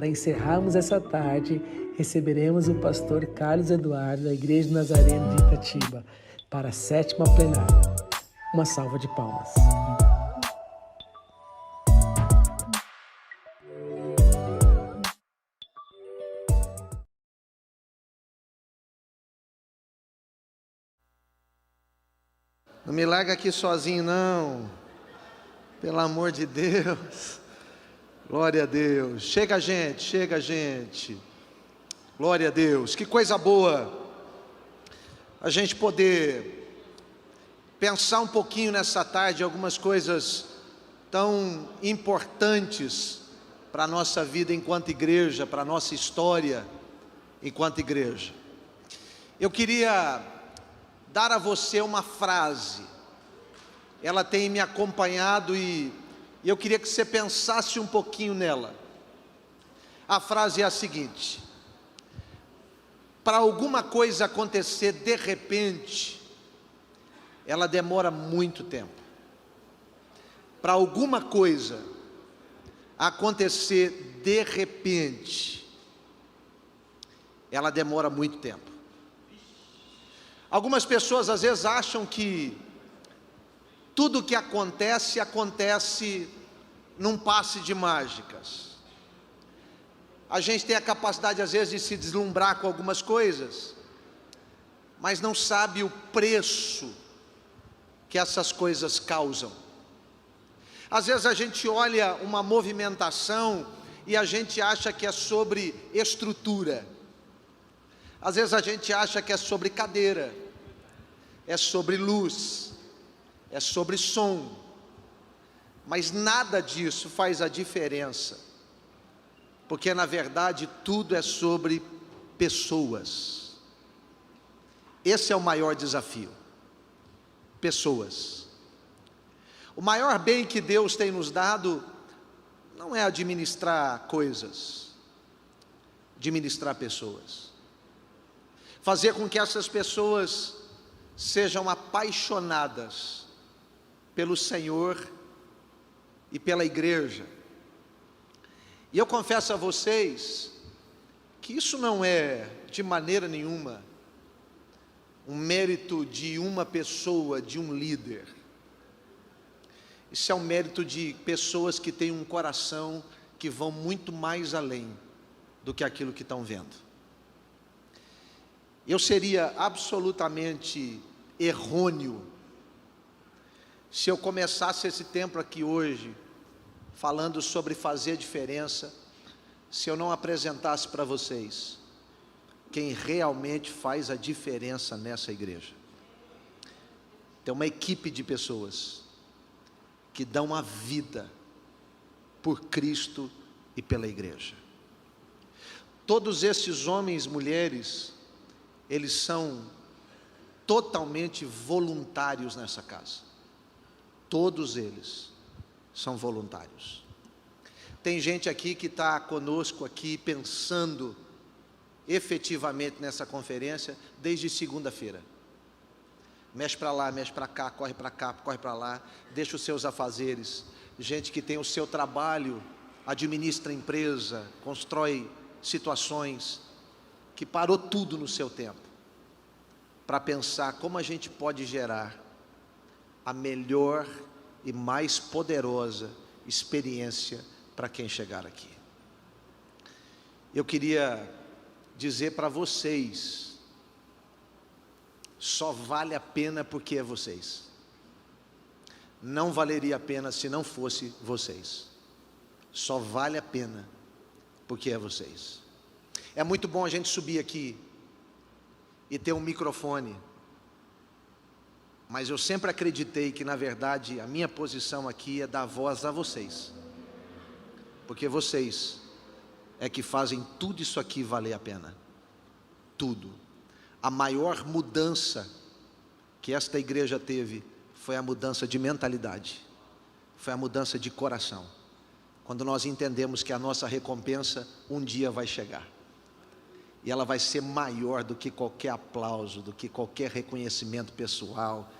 Para encerrarmos essa tarde, receberemos o pastor Carlos Eduardo, da Igreja Nazareno de Itatiba, para a 7ª plenária. Uma salva de palmas. Não me larga aqui sozinho, não. Pelo amor de Deus. Glória a Deus. Chega, gente, chega, gente. Glória a Deus. Que coisa boa a gente poder pensar um pouquinho nessa tarde algumas coisas tão importantes para a nossa vida enquanto igreja, para a nossa história enquanto igreja. Eu queria dar a você uma frase, ela tem me acompanhado e eu queria que você pensasse um pouquinho nela. A frase é a seguinte: para alguma coisa acontecer de repente, ela demora muito tempo. Para alguma coisa acontecer de repente, ela demora muito tempo. Algumas pessoas às vezes acham que tudo que acontece, acontece num passe de mágicas. A gente tem a capacidade às vezes de se deslumbrar com algumas coisas, mas não sabe o preço que essas coisas causam. Às vezes a gente olha uma movimentação e a gente acha que é sobre estrutura. Às vezes a gente acha que é sobre cadeira, é sobre luz, é sobre som, mas nada disso faz a diferença, porque na verdade tudo é sobre pessoas. Esse é o maior desafio, pessoas. O maior bem que Deus tem nos dado não é administrar coisas, administrar pessoas. Fazer com que essas pessoas sejam apaixonadas pelo Senhor e pela igreja. E eu confesso a vocês que isso não é de maneira nenhuma um mérito de uma pessoa, de um líder. Isso é um mérito de pessoas que têm um coração que vão muito mais além do que aquilo que estão vendo. Eu seria absolutamente errôneo se eu começasse esse tempo aqui hoje falando sobre fazer diferença, se eu não apresentasse para vocês quem realmente faz a diferença nessa igreja. Tem uma equipe de pessoas que dão a vida por Cristo e pela igreja. Todos esses homens e mulheres, eles são totalmente voluntários nessa casa. Todos eles são voluntários. Tem gente aqui que está conosco aqui pensando efetivamente nessa conferência desde segunda-feira. Mexe para lá, mexe para cá, corre para lá, deixa os seus afazeres. Gente que tem o seu trabalho, administra a empresa, constrói situações, que parou tudo no seu tempo para pensar como a gente pode gerar a melhor e mais poderosa experiência para quem chegar aqui. Eu queria dizer para vocês, só vale a pena porque é vocês. Não valeria a pena se não fosse vocês. Só vale a pena porque é vocês. É muito bom a gente subir aqui e ter um microfone, mas eu sempre acreditei que na verdade a minha posição aqui é dar voz a vocês, porque vocês é que fazem tudo isso aqui valer a pena. Tudo. A maior mudança que esta igreja teve foi a mudança de mentalidade, foi a mudança de coração, quando nós entendemos que a nossa recompensa um dia vai chegar, e ela vai ser maior do que qualquer aplauso, do que qualquer reconhecimento pessoal.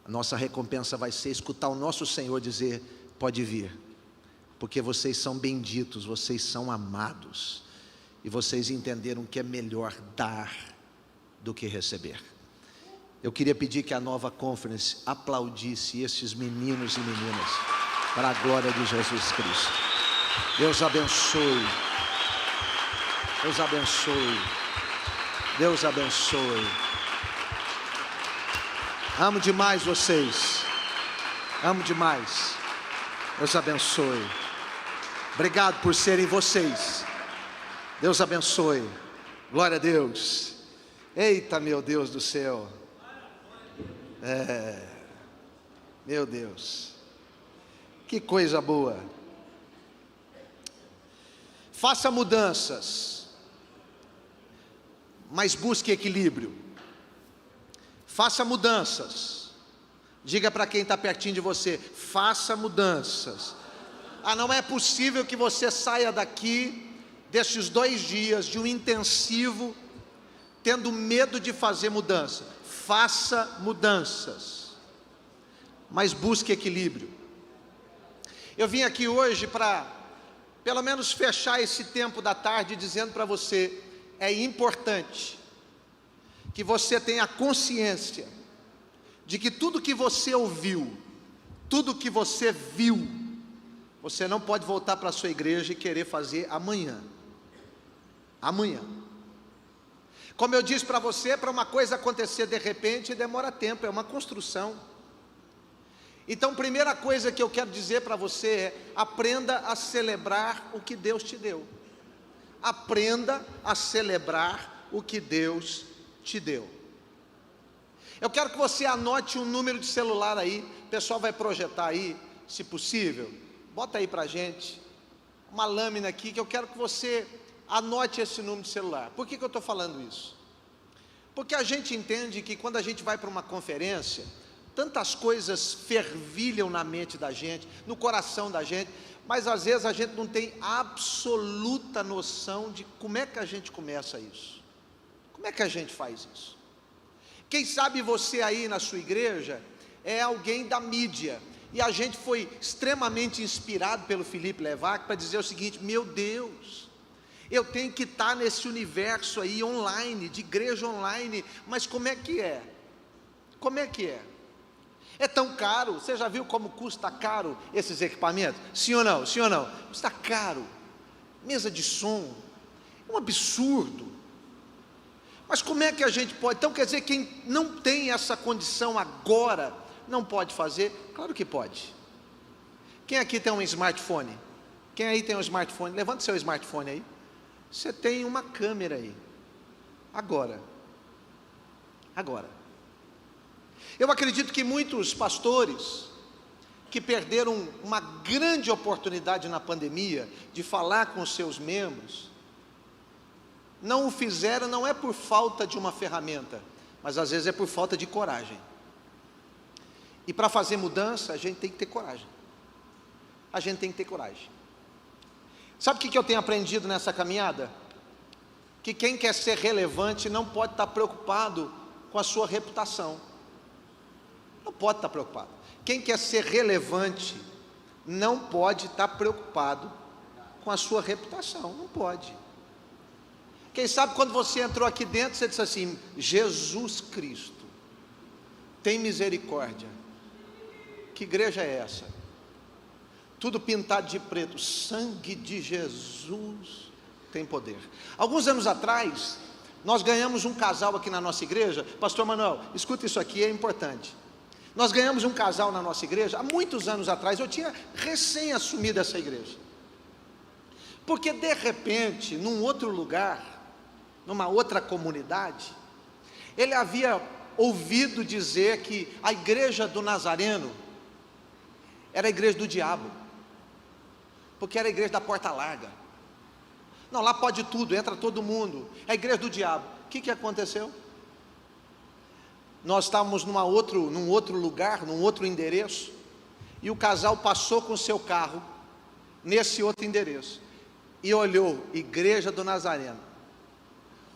A nossa recompensa vai ser escutar o nosso Senhor dizer: pode vir, porque vocês são benditos, vocês são amados, e vocês entenderam que é melhor dar do que receber. Eu queria pedir que a Nova Conference aplaudisse esses meninos e meninas, para a glória de Jesus Cristo. Deus abençoe, Deus abençoe, Deus abençoe. Amo demais vocês, amo demais. Deus abençoe. Obrigado por serem vocês. Deus abençoe. Glória a Deus. Eita, meu Deus do céu. Meu Deus. Que coisa boa. Faça mudanças, mas busque equilíbrio. Faça mudanças. Diga para quem está pertinho de você: faça mudanças. Não é possível que você saia daqui, destes 2 dias de um intensivo, tendo medo de fazer mudança. Faça mudanças, mas busque equilíbrio. Eu vim aqui hoje para, pelo menos, fechar esse tempo da tarde dizendo para você: é importante que você tenha consciência de que tudo que você ouviu, tudo que você viu, você não pode voltar para a sua igreja e querer fazer amanhã. Amanhã. Como eu disse para você, para uma coisa acontecer de repente demora tempo, é uma construção. Então, primeira coisa que eu quero dizer para você é: aprenda a celebrar o que Deus te deu. Aprenda a celebrar o que Deus te deu. Eu quero que você anote um número de celular aí, o pessoal vai projetar aí, se possível, bota aí para a gente, uma lâmina aqui, que eu quero que você anote esse número de celular. Por que eu estou falando isso? Porque a gente entende que quando a gente vai para uma conferência, tantas coisas fervilham na mente da gente, no coração da gente, mas às vezes a gente não tem absoluta noção de como é que a gente começa isso, como é que a gente faz isso. Quem sabe você aí na sua igreja é alguém da mídia, e a gente foi extremamente inspirado pelo Felipe Levac para dizer o seguinte: meu Deus, eu tenho que estar nesse universo aí online, de igreja online, mas como é que é? Como é que é? É tão caro? Você já viu como custa caro esses equipamentos? Sim ou não? Sim ou não? Custa caro. Mesa de som, um absurdo. Mas como é que a gente pode? Então quer dizer, quem não tem essa condição agora, não pode fazer? Claro que pode. Quem aqui tem um smartphone? Quem aí tem um smartphone? Levante seu smartphone aí. Você tem uma câmera aí. Agora. Eu acredito que muitos pastores que perderam uma grande oportunidade na pandemia de falar com os seus membros, não o fizeram, não é por falta de uma ferramenta, mas às vezes é por falta de coragem. E para fazer mudança, a gente tem que ter coragem. A gente tem que ter coragem. Sabe o que eu tenho aprendido nessa caminhada? Que quem quer ser relevante não pode estar preocupado com a sua reputação. Não pode estar preocupado. Quem quer ser relevante não pode estar preocupado com a sua reputação. Não pode. Quem sabe quando você entrou aqui dentro, você disse assim: Jesus Cristo, tem misericórdia. Que igreja é essa? Tudo pintado de preto. Sangue de Jesus tem poder. Alguns anos atrás, nós ganhamos um casal aqui na nossa igreja. Pastor Manuel, escuta isso aqui, é importante. Nós ganhamos um casal na nossa igreja, há muitos anos atrás. Eu tinha recém assumido essa igreja, porque de repente, num outro lugar, numa outra comunidade, ele havia ouvido dizer que a igreja do Nazareno era a igreja do diabo, porque era a igreja da porta larga. Não, lá pode tudo, entra todo mundo, é a igreja do diabo. O que aconteceu? Nós estávamos num outro lugar, num outro endereço, e o casal passou com o seu carro nesse outro endereço, e olhou, igreja do Nazareno.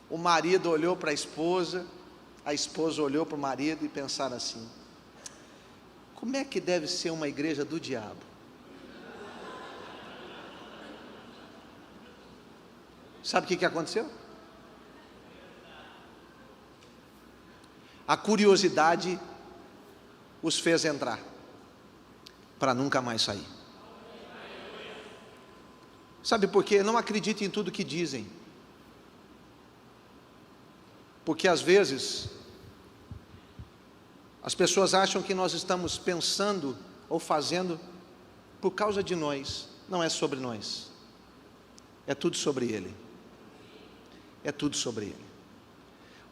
O marido olhou para a esposa olhou para o marido e pensaram assim: como é que deve ser uma igreja do diabo? Sabe o que aconteceu? A curiosidade os fez entrar, para nunca mais sair. Sabe por quê? Não acredite em tudo que dizem. Porque às vezes as pessoas acham que nós estamos pensando ou fazendo por causa de nós. Não é sobre nós. É tudo sobre Ele. É tudo sobre Ele.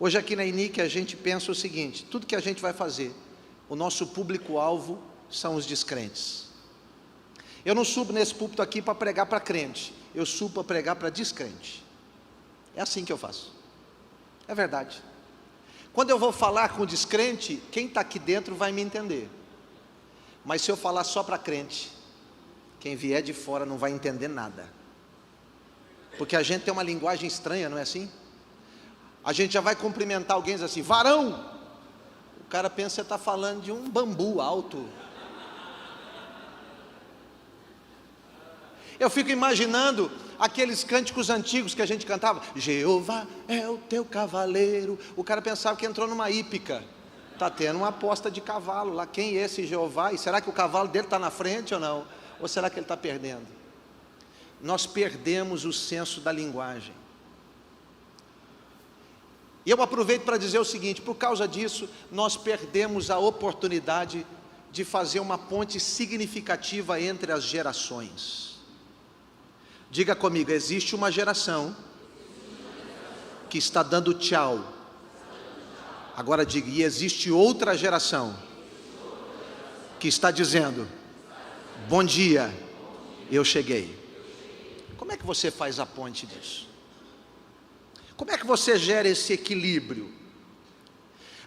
Hoje aqui na INIC a gente pensa o seguinte: tudo que a gente vai fazer, o nosso público-alvo são os descrentes. Eu não subo nesse púlpito aqui para pregar para crente, eu subo para pregar para descrente. É assim que eu faço. É verdade. Quando eu vou falar com descrente, quem está aqui dentro vai me entender. Mas se eu falar só para crente, quem vier de fora não vai entender nada. Porque a gente tem uma linguagem estranha, não é assim? A gente já vai cumprimentar alguém e diz assim: varão. O cara pensa que você está falando de um bambu alto. Eu fico imaginando aqueles cânticos antigos que a gente cantava: Jeová é o teu cavaleiro. O cara pensava que entrou numa hípica. Está tendo uma aposta de cavalo lá. Quem é esse Jeová? E será que o cavalo dele está na frente ou não? Ou será que ele está perdendo? Nós perdemos o senso da linguagem. E eu aproveito para dizer o seguinte: por causa disso, nós perdemos a oportunidade de fazer uma ponte significativa entre as gerações. Diga comigo: existe uma geração que está dando tchau. Agora diga: e existe outra geração que está dizendo: bom dia, eu cheguei. Como é que você faz a ponte disso? Como é que você gera esse equilíbrio?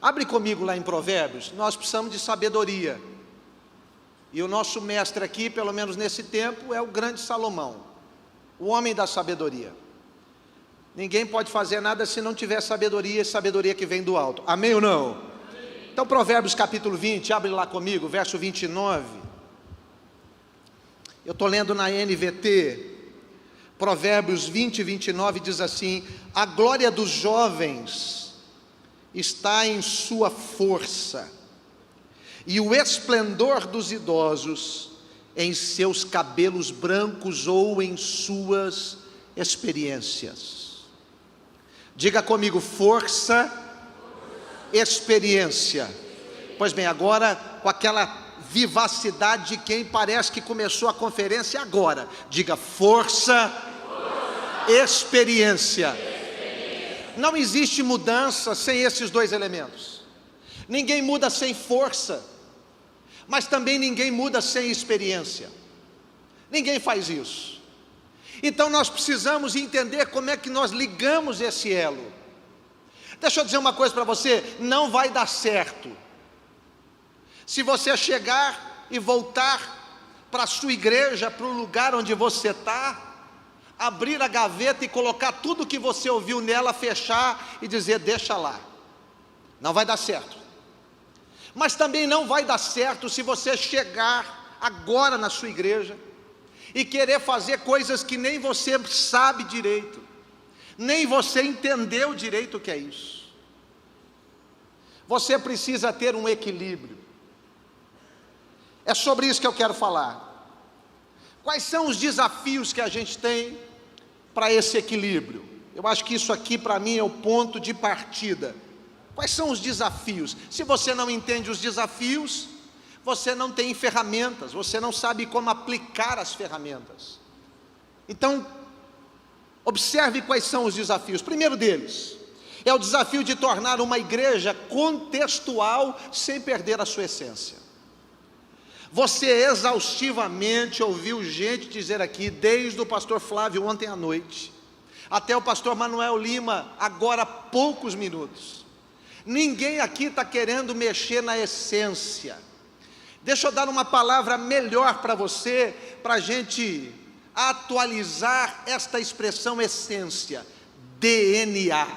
Abre comigo lá em Provérbios. Nós precisamos de sabedoria. E o nosso mestre aqui, pelo menos nesse tempo, é o grande Salomão, o homem da sabedoria. Ninguém pode fazer nada se não tiver sabedoria, e sabedoria que vem do alto. Amém ou não? Amém. Então Provérbios capítulo 20, abre lá comigo, verso 29. Eu estou lendo na NVT. Provérbios 20, 29 diz assim: a glória dos jovens está em sua força, e o esplendor dos idosos em seus cabelos brancos ou em suas experiências. Diga comigo: força, experiência. Pois bem, agora com aquela vivacidade de quem parece que começou a conferência agora, diga: força, experiência. Não existe mudança sem esses dois elementos. Ninguém muda sem força, mas também ninguém muda sem experiência. Ninguém faz isso. Então nós precisamos entender como é que nós ligamos esse elo. Deixa eu dizer uma coisa para você: não vai dar certo se você chegar e voltar para a sua igreja, para o lugar onde você está, abrir a gaveta e colocar tudo que você ouviu nela, fechar e dizer: deixa lá. Não vai dar certo. Mas também não vai dar certo se você chegar agora na sua igreja e querer fazer coisas que nem você sabe direito, nem você entendeu direito o que é isso. Você precisa ter um equilíbrio. É sobre isso que eu quero falar. Quais são os desafios que a gente tem para esse equilíbrio? Eu acho que isso aqui para mim é o ponto de partida. Quais são os desafios? Se você não entende os desafios, você não tem ferramentas, você não sabe como aplicar as ferramentas. Então, observe quais são os desafios. O primeiro deles é o desafio de tornar uma igreja contextual sem perder a sua essência. Você exaustivamente ouviu gente dizer aqui, desde o pastor Flávio ontem à noite, até o pastor Manuel Lima, agora há poucos minutos. Ninguém aqui está querendo mexer na essência. Deixa eu dar uma palavra melhor para você, para a gente atualizar esta expressão essência: DNA.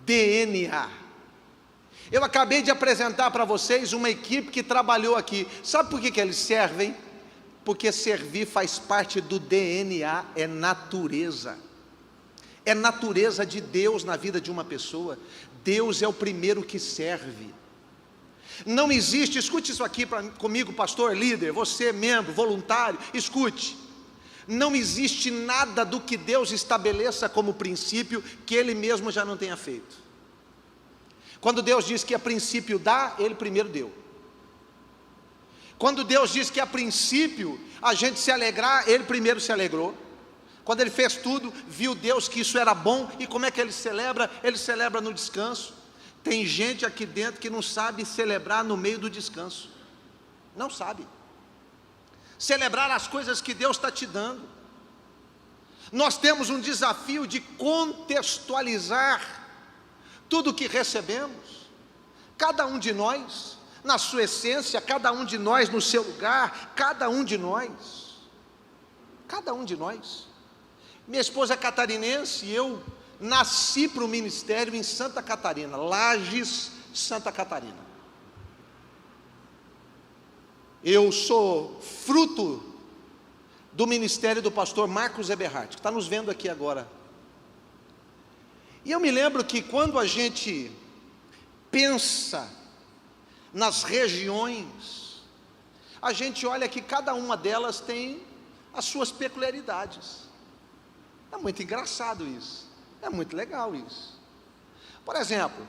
DNA. Eu acabei de apresentar para vocês uma equipe que trabalhou aqui. Sabe por que eles servem? Porque servir faz parte do DNA, é natureza. é natureza de Deus na vida de uma pessoa. Deus é o primeiro que serve. Não existe, escute isso aqui comigo, pastor, líder, você, membro, voluntário, escute. Não existe nada do que Deus estabeleça como princípio que Ele mesmo já não tenha feito. Quando Deus diz que a princípio dá, Ele primeiro deu. Quando Deus diz que a princípio a gente se alegrar, Ele primeiro se alegrou. Quando Ele fez tudo, viu Deus que isso era bom. E como é que Ele celebra? Ele celebra no descanso. Tem gente aqui dentro que não sabe celebrar no meio do descanso. Não sabe celebrar as coisas que Deus está te dando. Nós temos um desafio de contextualizar tudo o que recebemos. Cada um de nós na sua essência, cada um de nós no seu lugar, cada um de nós. Minha esposa é catarinense e eu nasci para o ministério em Santa Catarina, Lages, Santa Catarina. Eu sou fruto do ministério do pastor Marcos Eberhardt, que está nos vendo aqui agora. E eu me lembro que quando a gente pensa nas regiões, a gente olha que cada uma delas tem as suas peculiaridades. É muito engraçado isso, é muito legal isso. Por exemplo,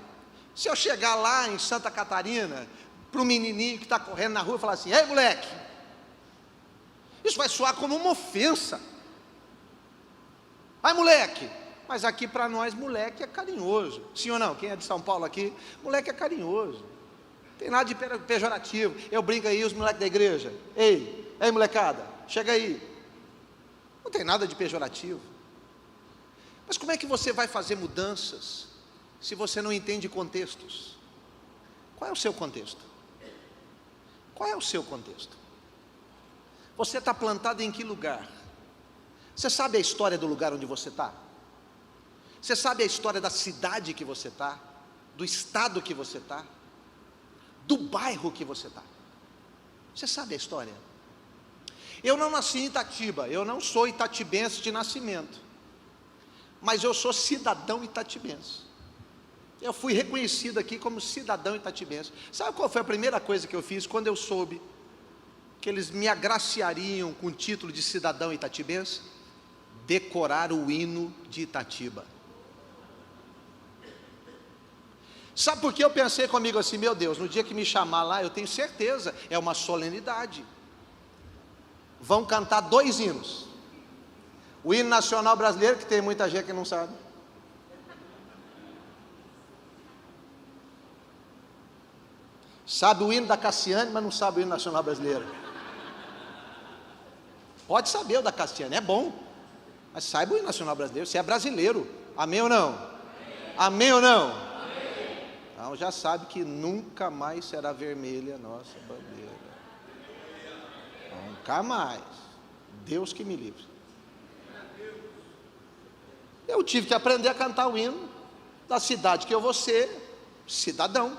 se eu chegar lá em Santa Catarina, para um menininho que está correndo na rua e falar assim: ei moleque, isso vai soar como uma ofensa. Ai moleque, mas aqui para nós moleque é carinhoso, sim ou não? Quem é de São Paulo aqui, moleque é carinhoso, não tem nada de pejorativo. Eu brinco aí, os moleques da igreja: ei molecada, chega aí. Não tem nada de pejorativo. Mas como é que você vai fazer mudanças se você não entende contextos? Qual é o seu contexto? Qual é o seu contexto? Você está plantado em que lugar? Você sabe a história do lugar onde você está? Você sabe a história da cidade que você está? Do estado que você está? Do bairro que você está? Você sabe a história? Eu não nasci em Itatiba, eu não sou itatibense de nascimento, mas eu sou cidadão itatibense. Eu fui reconhecido aqui como cidadão itatibense. Sabe qual foi a primeira coisa que eu fiz quando eu soube que eles me agraciariam com o título de cidadão itatibense? Decorar o hino de Itatiba. Sabe por que eu pensei comigo assim: meu Deus, no dia que me chamar lá, eu tenho certeza, é uma solenidade. Vão cantar 2 hinos. O hino nacional brasileiro, que tem muita gente que não sabe. Sabe o hino da Cassiane, mas não sabe o hino nacional brasileiro. Pode saber o da Cassiane, é bom, mas saiba o hino nacional brasileiro, você é brasileiro. Amém ou não? Amém, amém ou não? Amém. Então já sabe que nunca mais será vermelha a nossa bandeira. Nunca mais. Deus que me livre. Eu tive que aprender a cantar o hino da cidade que eu vou ser cidadão.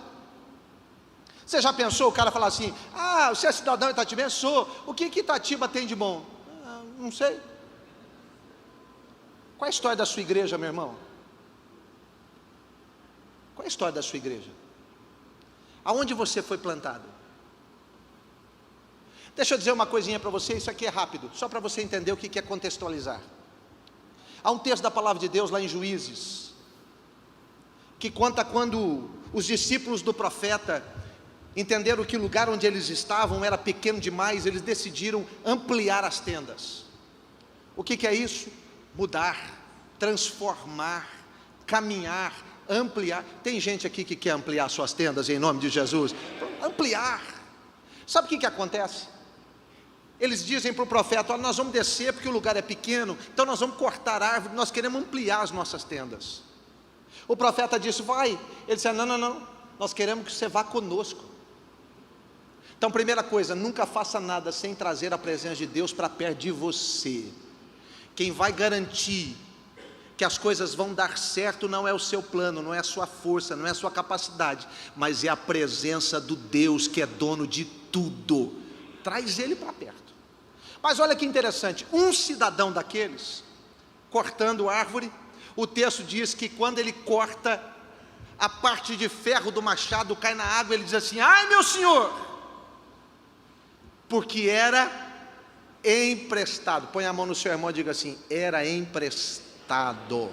Você já pensou o cara falar assim: ah, você é cidadão itatibense? Sou. O que Itatiba tem de bom? Não sei. Qual é a história da sua igreja, meu irmão? Qual é a história da sua igreja? Aonde você foi plantado? Deixa eu dizer uma coisinha para você, isso aqui é rápido, só para você entender o que é contextualizar. Há um texto da palavra de Deus lá em Juízes, que conta quando os discípulos do profeta entenderam que o lugar onde eles estavam era pequeno demais, eles decidiram ampliar as tendas. O que é isso? Mudar, transformar, caminhar, ampliar. Tem gente aqui que quer ampliar suas tendas em nome de Jesus? Ampliar. Sabe o que acontece? Eles dizem para o profeta: olha, nós vamos descer porque o lugar é pequeno, então nós vamos cortar árvore, nós queremos ampliar as nossas tendas. O profeta disse: vai. Ele disse: não, nós queremos que você vá conosco. Então, primeira coisa, nunca faça nada sem trazer a presença de Deus para perto de você. Quem vai garantir que as coisas vão dar certo não é o seu plano, não é a sua força, não é a sua capacidade, mas é a presença do Deus que é dono de tudo. Traz Ele para perto. Mas olha que interessante, um cidadão daqueles, cortando árvore, O texto diz que quando ele corta, a parte de ferro do machado cai na água, ele diz assim: ai meu senhor, porque era emprestado. Põe a mão no seu irmão e diga assim: era emprestado.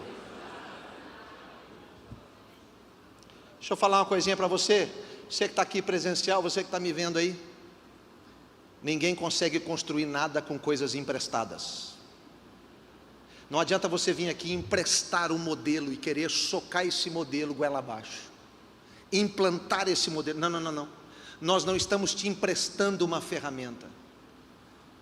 Deixa eu falar uma coisinha para você, você que está aqui presencial, você que está me vendo aí. Ninguém consegue construir nada com coisas emprestadas. Não adianta você vir aqui emprestar um modelo e querer socar esse modelo goela abaixo, implantar esse modelo. Não. Nós não estamos te emprestando uma ferramenta.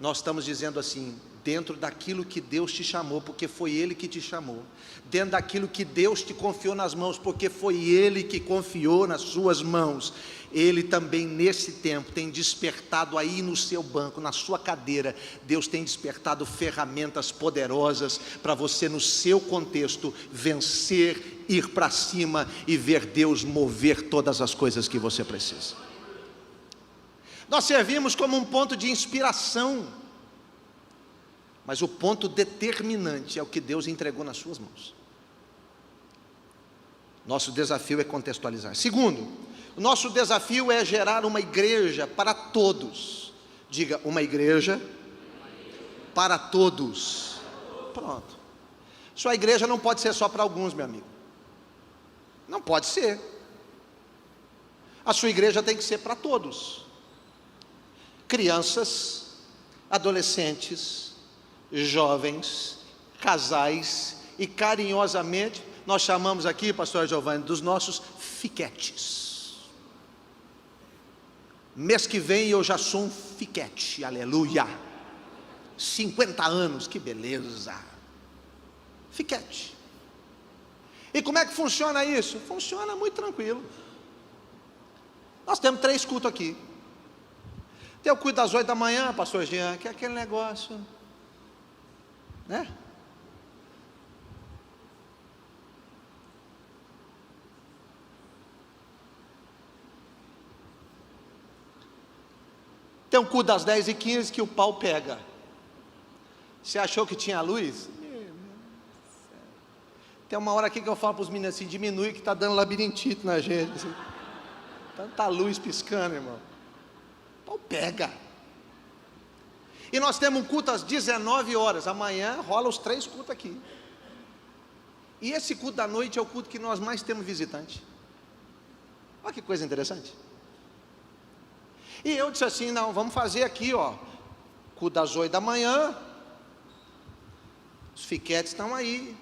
Nós estamos dizendo assim: dentro daquilo que Deus te chamou, porque foi Ele que te chamou, dentro daquilo que Deus te confiou nas mãos, porque foi Ele que confiou nas suas mãos, Ele também nesse tempo tem despertado aí no seu banco, na sua cadeira, Deus tem despertado ferramentas poderosas para você no seu contexto vencer, ir para cima e ver Deus mover todas as coisas que você precisa. Nós servimos como um ponto de inspiração, mas o ponto determinante é o que Deus entregou nas suas mãos. Nosso desafio é contextualizar. Segundo, o nosso desafio é gerar uma igreja para todos. Diga, uma igreja para todos. Pronto. Sua igreja não pode ser só para alguns, meu amigo. Não pode ser. A sua igreja tem que ser para todos. Crianças, adolescentes, jovens, casais, e carinhosamente nós chamamos aqui, pastor Giovanni, dos nossos fiquetes. Mês que vem eu já sou um fiquete, aleluia, 50 anos, que beleza, fiquete. E como é que funciona isso? Funciona muito tranquilo. Nós temos 3 cultos aqui. Tem o culto das 8 da manhã, pastor Jean, que é aquele negócio, né? Tem um culto das 10h15 que o pau pega. Você achou que tinha luz? Tem uma hora aqui que eu falo para os meninos assim: diminui que está dando labirintite na gente, assim. Tanta luz piscando, irmão. O pau pega. E nós temos um culto às 19 horas. Amanhã rola os 3 cultos aqui. E esse culto da noite é o culto que nós mais temos visitante. Olha que coisa interessante. E eu disse assim: não, vamos fazer aqui, ó, culto das 8 da manhã. Os fiquetes estão aí,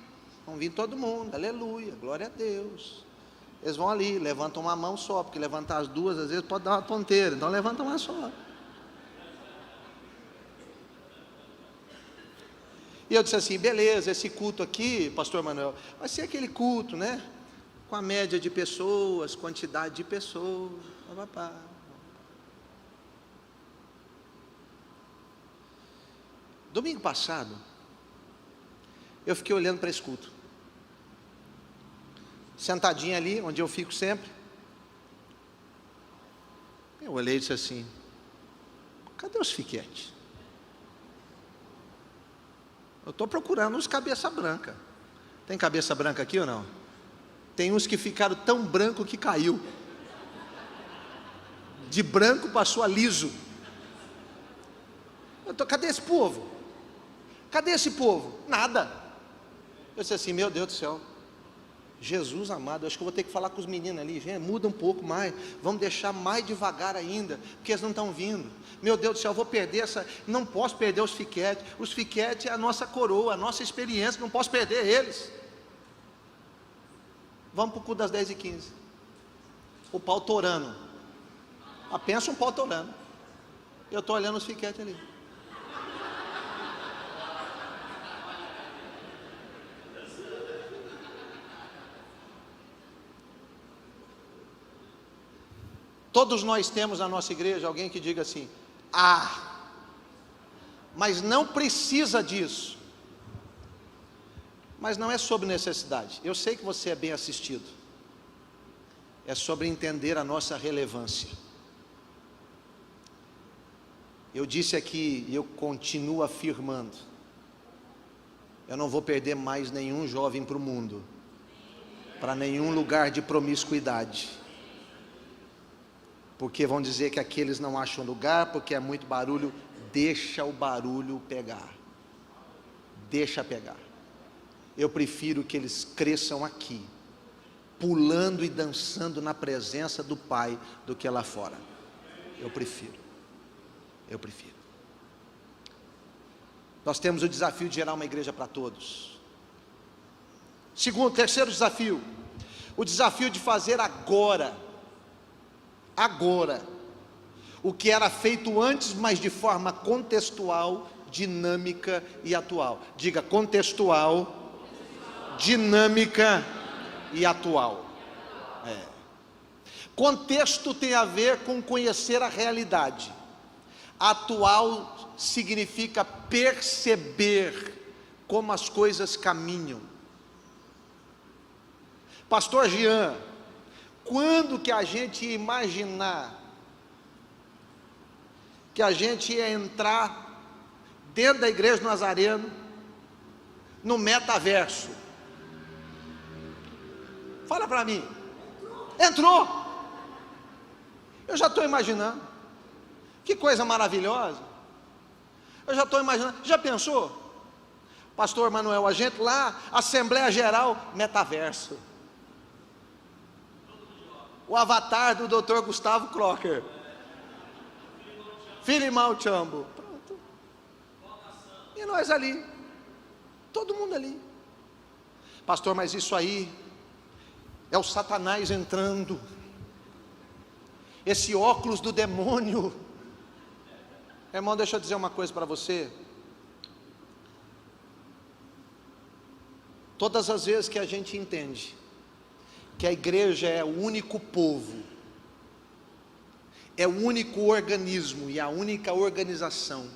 vão vir todo mundo, aleluia, glória a Deus. Eles vão ali, levantam uma mão só, porque levantar as duas às vezes pode dar uma tonteira, então levanta uma só. E eu disse assim: beleza, esse culto aqui, pastor Manuel, vai ser aquele culto, né, com a média de pessoas, quantidade de pessoas, papapá. Domingo passado, eu fiquei olhando para esse culto, sentadinho ali, onde eu fico sempre. Eu olhei e disse assim: cadê os fiquetes? Eu estou procurando uns cabeça branca. Tem cabeça branca aqui ou não? Tem uns que ficaram tão branco que caiu. De branco passou a liso. Cadê esse povo? Cadê esse povo? Nada. Eu disse assim: meu Deus do céu, Jesus amado, eu acho que eu vou ter que falar com os meninos ali, gente, muda um pouco mais, vamos deixar mais devagar ainda, porque eles não estão vindo. Meu Deus do céu, eu vou perder não posso perder os fiquetes é a nossa coroa, a nossa experiência, não posso perder eles. Vamos para o culto das 10h15, o pau torando, pensa um pau torando, eu estou olhando os fiquetes ali. Todos nós temos na nossa igreja alguém que diga assim: mas não precisa disso. Mas não é sobre necessidade. Eu sei que você é bem assistido. É sobre entender a nossa relevância. Eu disse aqui e eu continuo afirmando: eu não vou perder mais nenhum jovem para o mundo, para nenhum lugar de promiscuidade, porque vão dizer que aqueles não acham lugar, porque é muito barulho. Deixa o barulho pegar, deixa pegar. Eu prefiro que eles cresçam aqui, pulando e dançando na presença do Pai, do que lá fora. Eu prefiro. Nós temos o desafio de gerar uma igreja para todos. Terceiro desafio, o desafio de fazer agora, o que era feito antes, mas de forma contextual, dinâmica e atual. Diga: contextual, dinâmica e atual. Contexto tem a ver com conhecer a realidade. Atual significa perceber como as coisas caminham. Pastor Jean, quando que a gente ia imaginar que a gente ia entrar dentro da Igreja do Nazareno, no metaverso? Fala para mim. Entrou. Eu já estou imaginando. Que coisa maravilhosa. Eu já estou imaginando. Já pensou? Pastor Manuel, a gente lá, Assembleia Geral, metaverso. O avatar do Dr. Gustavo Crocker. Filimão Chambo. Pronto. E nós ali. Todo mundo ali. Pastor, mas isso aí é o Satanás entrando. Esse óculos do demônio. Irmão, deixa eu dizer uma coisa para você. Todas as vezes que a gente entende que a igreja é o único povo, é o único organismo e a única organização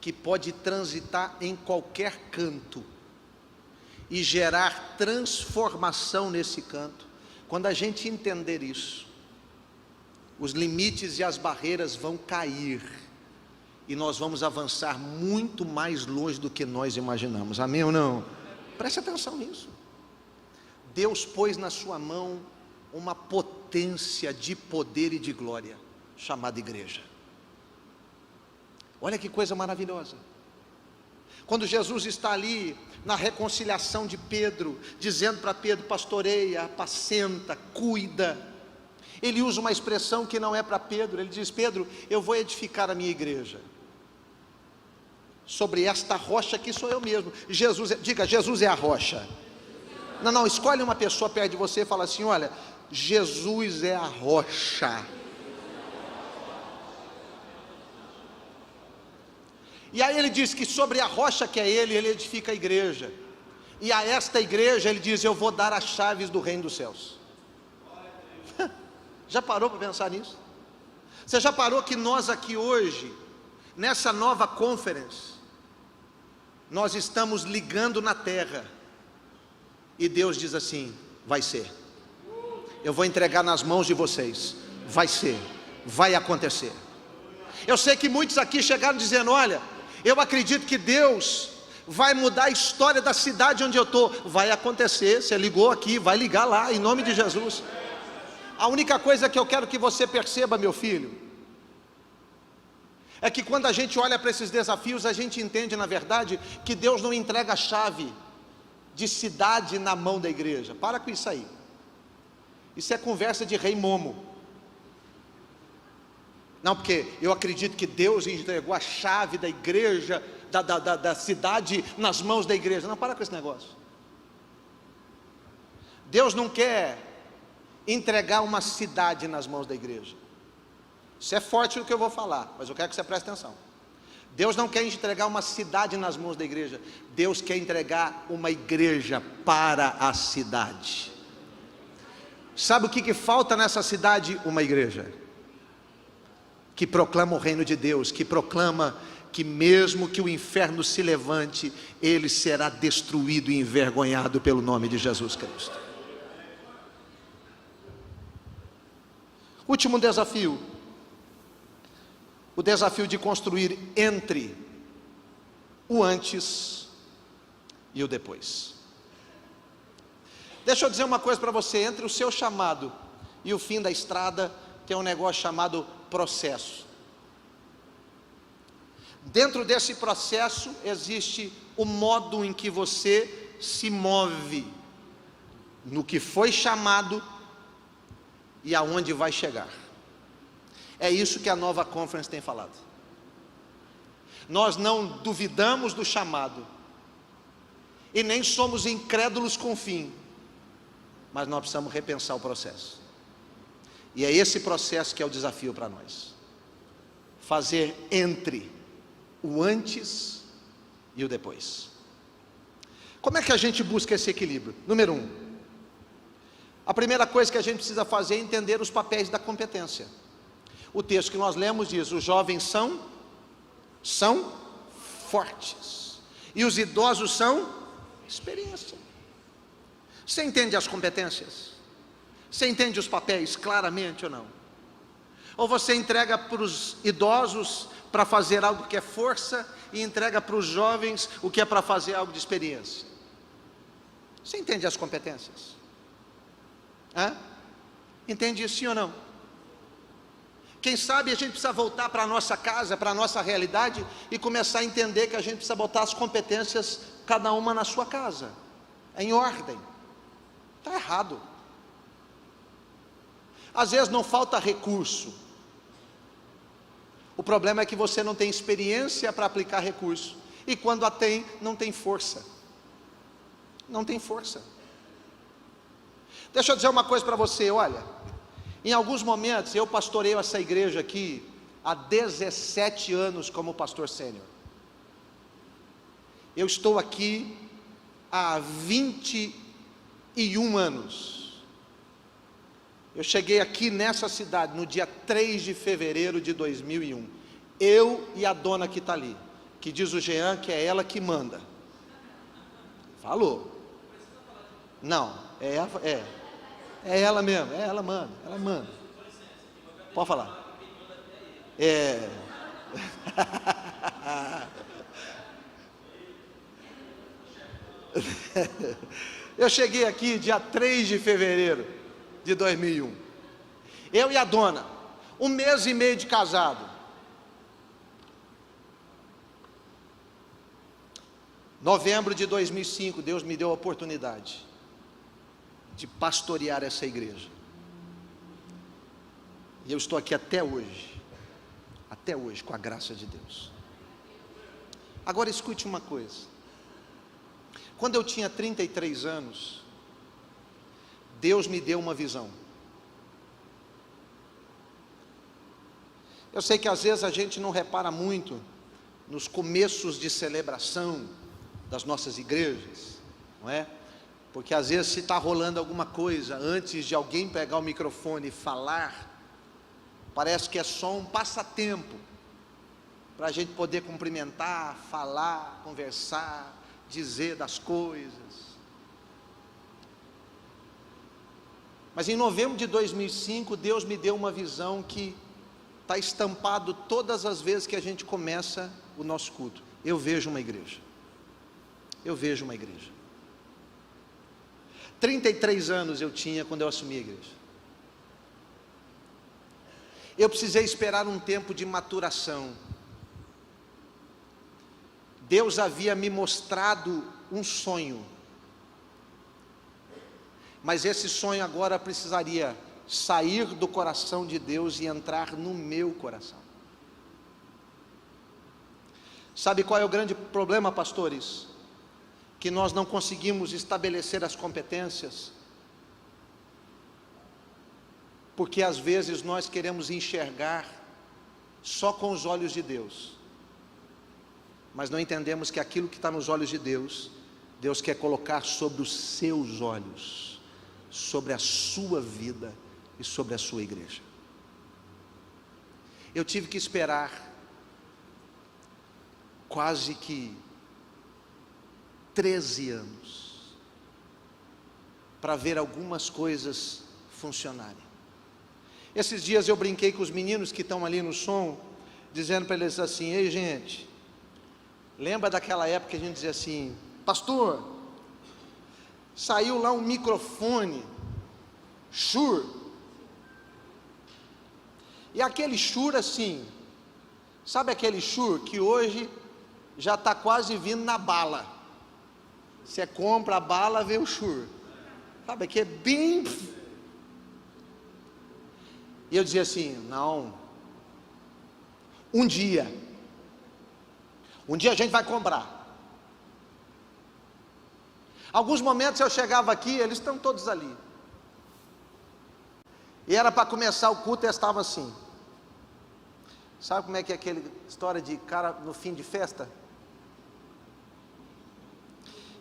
que pode transitar em qualquer canto e gerar transformação nesse canto, quando a gente entender isso, os limites e as barreiras vão cair e nós vamos avançar muito mais longe do que nós imaginamos. Amém ou não? Preste atenção nisso. Deus pôs na sua mão uma potência de poder e de glória, chamada igreja. Olha que coisa maravilhosa. Quando Jesus está ali na reconciliação de Pedro, dizendo para Pedro: pastoreia, apacenta, cuida. Ele usa uma expressão que não é para Pedro. Ele diz: Pedro, eu vou edificar a minha igreja sobre esta rocha que sou eu mesmo. Jesus, diga: Jesus é a rocha. Não, escolhe uma pessoa perto de você e fala assim: olha, Jesus é a rocha. E aí ele diz que sobre a rocha que é ele edifica a igreja. E a esta igreja ele diz: eu vou dar as chaves do reino dos céus. Já parou para pensar nisso? Você já parou que nós aqui hoje, nessa nova conference, nós estamos ligando na terra, e Deus diz assim: vai ser, eu vou entregar nas mãos de vocês, vai ser, vai acontecer. Eu sei que muitos aqui chegaram dizendo: olha, eu acredito que Deus vai mudar a história da cidade onde eu estou. Vai acontecer. Você ligou aqui, vai ligar lá, em nome de Jesus. A única coisa que eu quero que você perceba, meu filho, é que quando a gente olha para esses desafios, a gente entende, na verdade, que Deus não entrega a chave de cidade na mão da igreja. Para com isso aí. Isso é conversa de rei momo. Não, porque eu acredito que Deus entregou a chave da igreja, da cidade nas mãos da igreja. Não, para com esse negócio. Deus não quer entregar uma cidade nas mãos da igreja. Isso é forte o que eu vou falar, mas eu quero que você preste atenção. Deus não quer entregar uma cidade nas mãos da igreja. Deus quer entregar uma igreja para a cidade. Sabe o que falta nessa cidade? Uma igreja que proclama o reino de Deus, que proclama que mesmo que o inferno se levante, ele será destruído e envergonhado pelo nome de Jesus Cristo. Último desafio, o desafio de construir entre o antes e o depois. Deixa eu dizer uma coisa para você: entre o seu chamado e o fim da estrada tem um negócio chamado processo. Dentro desse processo existe o modo em que você se move no que foi chamado e aonde vai chegar. É isso que a Nova Conference tem falado. Nós não duvidamos do chamado e nem somos incrédulos com o fim, mas nós precisamos repensar o processo. E é esse processo que é o desafio para nós: fazer entre o antes e o depois. Como é que a gente busca esse equilíbrio? Número 1, a primeira coisa que a gente precisa fazer é entender os papéis da competência. O texto que nós lemos diz: os jovens são fortes, e os idosos são experiência. Você entende as competências? Você entende os papéis claramente ou não? Ou você entrega para os idosos para fazer algo que é força e entrega para os jovens o que é para fazer algo de experiência? Você entende as competências? Entende isso, sim ou não? Quem sabe a gente precisa voltar para a nossa casa, para a nossa realidade, e começar a entender que a gente precisa botar as competências, cada uma na sua casa, em ordem. Está errado. Às vezes não falta recurso, o problema é que você não tem experiência para aplicar recurso, e quando a tem, não tem força. Não tem força. Deixa eu dizer uma coisa para você, olha, em alguns momentos eu pastoreio essa igreja aqui há 17 anos como pastor sênior. Eu estou aqui há 21 anos. Eu cheguei aqui nessa cidade no dia 3 de fevereiro de 2001. Eu e a dona que está ali, que diz o Jean que é ela que manda. Falou. Não, é ela mesmo, ela manda. Pode falar. Eu cheguei aqui dia 3 de fevereiro de 2001, eu e a dona, 1 mês e meio de casado. Novembro de 2005, Deus me deu a oportunidade de pastorear essa igreja, e eu estou aqui até hoje, com a graça de Deus. Agora escute uma coisa: quando eu tinha 33 anos, Deus me deu uma visão. Eu sei que às vezes a gente não repara muito nos começos de celebração das nossas igrejas, não é? Porque às vezes se está rolando alguma coisa, antes de alguém pegar o microfone e falar, parece que é só um passatempo, para a gente poder cumprimentar, falar, conversar, dizer das coisas. Mas em novembro de 2005, Deus me deu uma visão que está estampado todas as vezes que a gente começa o nosso culto. Eu vejo uma igreja. 33 anos eu tinha quando eu assumi a igreja. Eu precisei esperar um tempo de maturação. Deus havia me mostrado um sonho, mas esse sonho agora precisaria sair do coração de Deus e entrar no meu coração. Sabe qual é o grande problema, pastores? Que nós não conseguimos estabelecer as competências, porque às vezes nós queremos enxergar só com os olhos de Deus, mas não entendemos que aquilo que está nos olhos de Deus, Deus quer colocar sobre os seus olhos, sobre a sua vida e sobre a sua igreja. Eu tive que esperar quase que 13 anos para ver algumas coisas funcionarem. Esses dias eu brinquei com os meninos que estão ali no som, dizendo para eles assim: ei gente, lembra daquela época que a gente dizia assim, pastor, saiu lá um microfone Shure, e aquele Shure assim, sabe aquele Shure que hoje já está quase vindo na bala, você compra a bala, vê o Shure, sabe, que é bem, e eu dizia assim, não, um dia a gente vai comprar. Alguns momentos eu chegava aqui, eles estão todos ali, e era para começar o culto, e eu estava assim, sabe como é que é aquela história de cara no fim de festa?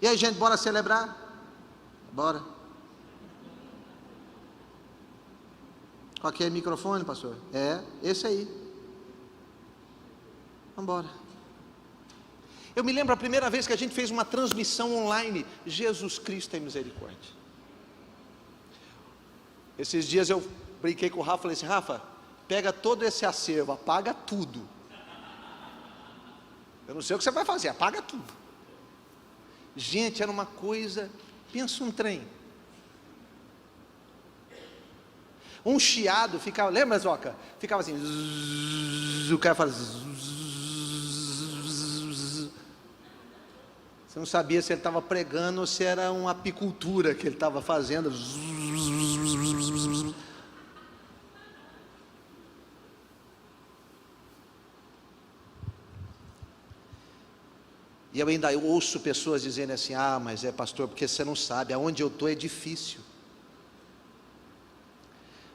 E aí, gente, bora celebrar? Bora. Qual que é o microfone, pastor? É, esse aí. Vamos embora. Eu me lembro a primeira vez que a gente fez uma transmissão online, Jesus Cristo tem misericórdia. Esses dias eu brinquei com o Rafa, falei assim, Rafa, pega todo esse acervo, apaga tudo. Eu não sei o que você vai fazer, apaga tudo. Gente, era uma coisa, pensa um trem. Um chiado, ficava, lembra, Zoca? Ficava assim, o cara fazia, você não sabia se ele estava pregando ou se era uma apicultura que ele estava fazendo. E eu ainda ouço pessoas dizendo assim, mas é pastor, porque você não sabe, aonde eu estou é difícil.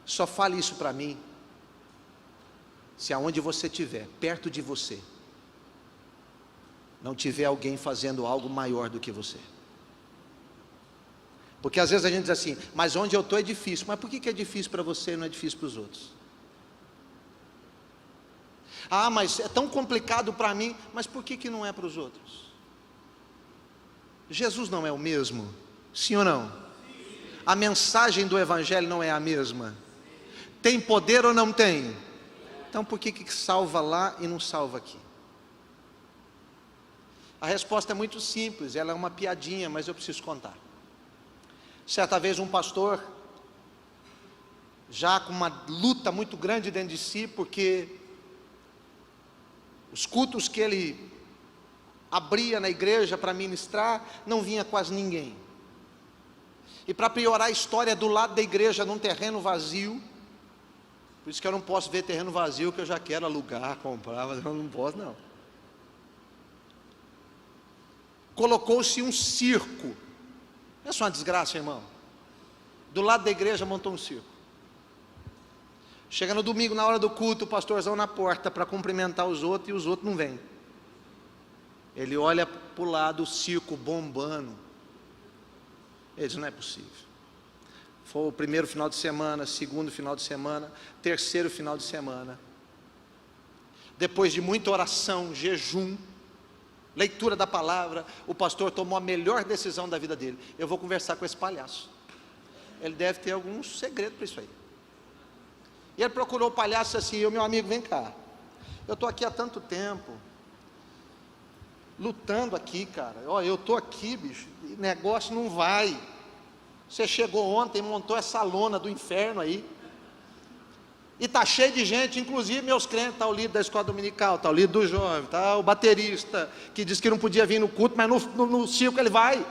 Só fale isso para mim, se aonde você estiver, perto de você, não tiver alguém fazendo algo maior do que você. Porque às vezes a gente diz assim, mas onde eu estou é difícil, mas por que é difícil para você e não é difícil para os outros? Mas é tão complicado para mim, mas por que não é para os outros? Jesus não é o mesmo? Sim ou não? A mensagem do Evangelho não é a mesma? Tem poder ou não tem? Então por que salva lá e não salva aqui? A resposta é muito simples, ela é uma piadinha, mas eu preciso contar. Certa vez um pastor, já com uma luta muito grande dentro de si, porque os cultos que ele abria na igreja para ministrar, não vinha quase ninguém. E para piorar a história, do lado da igreja, num terreno vazio, por isso que eu não posso ver terreno vazio, que eu já quero alugar, comprar, mas eu não posso não. Colocou-se um circo, é só uma desgraça, irmão. Do lado da igreja montou um circo. Chega no domingo, na hora do culto, o pastorzão na porta para cumprimentar os outros, e os outros não vêm. Ele olha para o lado, o circo bombando. Ele diz, não é possível. Foi o primeiro final de semana, segundo final de semana, terceiro final de semana. Depois de muita oração, jejum, leitura da palavra, o pastor tomou a melhor decisão da vida dele. Eu vou conversar com esse palhaço. Ele deve ter algum segredo para isso aí. E ele procurou o palhaço assim, meu amigo, vem cá. Eu estou aqui há tanto tempo, lutando aqui, cara. Eu estou aqui, bicho, e negócio não vai. Você chegou ontem, montou essa lona do inferno aí. E está cheio de gente, inclusive meus crentes, está o líder da escola dominical, está o líder do jovem, está o baterista, que disse que não podia vir no culto, mas no circo ele vai.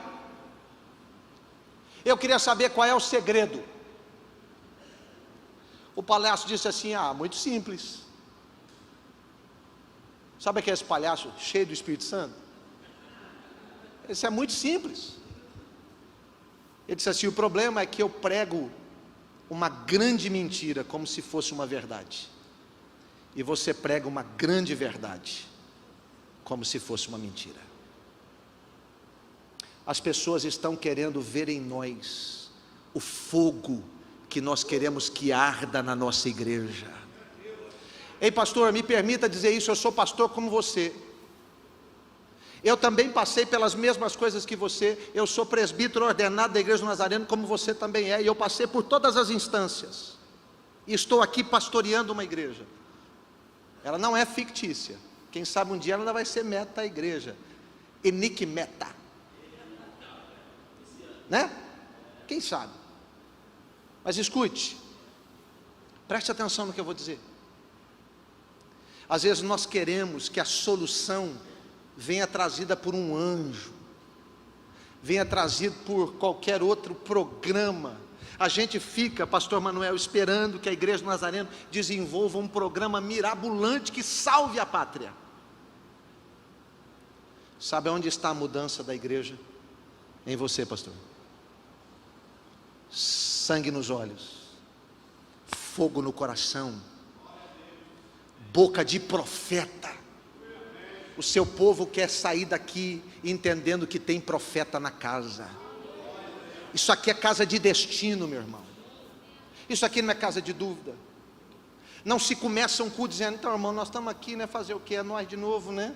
Eu queria saber qual é o segredo. O palhaço disse assim, muito simples. Sabe aquele palhaço cheio do Espírito Santo? Isso é muito simples. Ele disse assim, o problema é que eu prego uma grande mentira como se fosse uma verdade, e você prega uma grande verdade como se fosse uma mentira. As pessoas estão querendo ver em nós o fogo que nós queremos que arda na nossa igreja. Ei pastor, me permita dizer isso, eu sou pastor como você, eu também passei pelas mesmas coisas que você, eu sou presbítero ordenado da igreja do Nazareno como você também é, e eu passei por todas as instâncias, e estou aqui pastoreando uma igreja. Ela não é fictícia, quem sabe um dia ela ainda vai ser meta da igreja, enikmeta. né? Quem sabe? Mas escute, preste atenção no que eu vou dizer. Às vezes nós queremos que a solução venha trazida por um anjo, venha trazido por qualquer outro programa. A gente fica, pastor Manuel, esperando que a Igreja do Nazareno desenvolva um programa mirabolante que salve a pátria. Sabe onde está a mudança da igreja? Em você, pastor. Sangue nos olhos, fogo no coração, boca de profeta. O seu povo quer sair daqui entendendo que tem profeta na casa. Isso aqui é casa de destino, meu irmão. Isso aqui não é casa de dúvida. Não se começa um culto dizendo: então, irmão, nós estamos aqui, né? Fazer o quê? É nós de novo, né?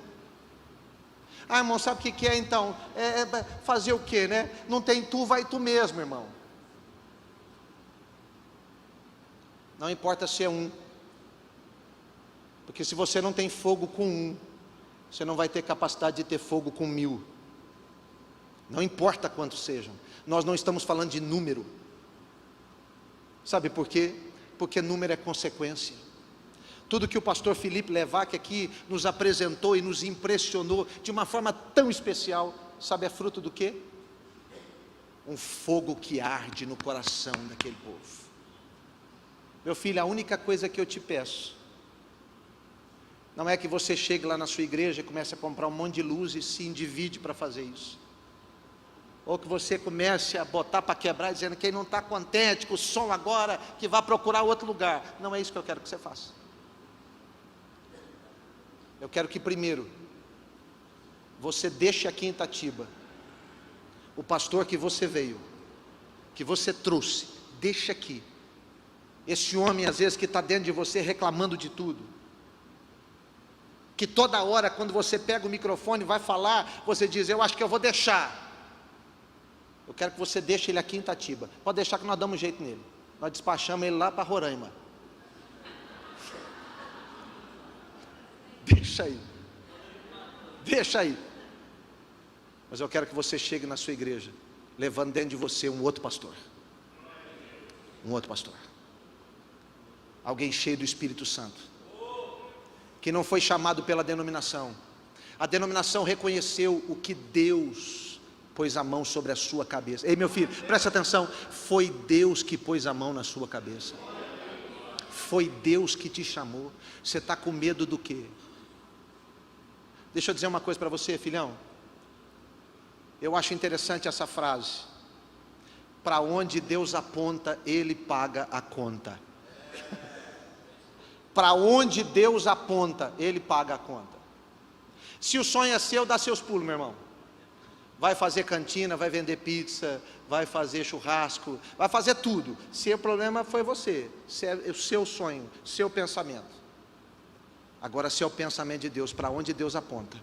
Ah, irmão, sabe o que é então? Fazer o quê, né? Não tem tu, vai tu mesmo, irmão. Não importa se é um, porque se você não tem fogo com um, você não vai ter capacidade de ter fogo com 1000. Não importa quantos sejam. Nós não estamos falando de número. Sabe por quê? Porque número é consequência. Tudo que o pastor Felipe Levac aqui nos apresentou e nos impressionou de uma forma tão especial, sabe, é fruto do quê? Um fogo que arde no coração daquele povo. Meu filho, a única coisa que eu te peço, não é que você chegue lá na sua igreja e comece a comprar um monte de luz e se endivide para fazer isso. Ou que você comece a botar para quebrar, dizendo que quem não está contente com o som agora, que vá procurar outro lugar. Não é isso que eu quero que você faça. Eu quero que primeiro, você deixe aqui em Itatiba, o pastor que você veio, que você trouxe, deixe aqui. Esse homem às vezes que está dentro de você reclamando de tudo, que toda hora quando você pega o microfone e vai falar, você diz: eu acho que eu vou deixar. Eu quero que você deixe ele aqui em Itatiba. Pode deixar que nós damos um jeito nele. Nós despachamos ele lá para Roraima. Deixa aí. Deixa aí. Mas eu quero que você chegue na sua igreja, levando dentro de você um outro pastor. Um outro pastor. Alguém cheio do Espírito Santo, que não foi chamado pela denominação. A denominação reconheceu o que Deus pôs a mão sobre a sua cabeça. Ei, meu filho, presta atenção. Foi Deus que pôs a mão na sua cabeça. Foi Deus que te chamou. Você está com medo do quê? Deixa eu dizer uma coisa para você, filhão. Eu acho interessante essa frase: para onde Deus aponta, Ele paga a conta. Para onde Deus aponta, Ele paga a conta. Se o sonho é seu, dá seus pulos, meu irmão. Vai fazer cantina, vai vender pizza, vai fazer churrasco, vai fazer tudo. Se o problema foi você, se é o seu sonho, seu pensamento. Agora, se é o pensamento de Deus, para onde Deus aponta,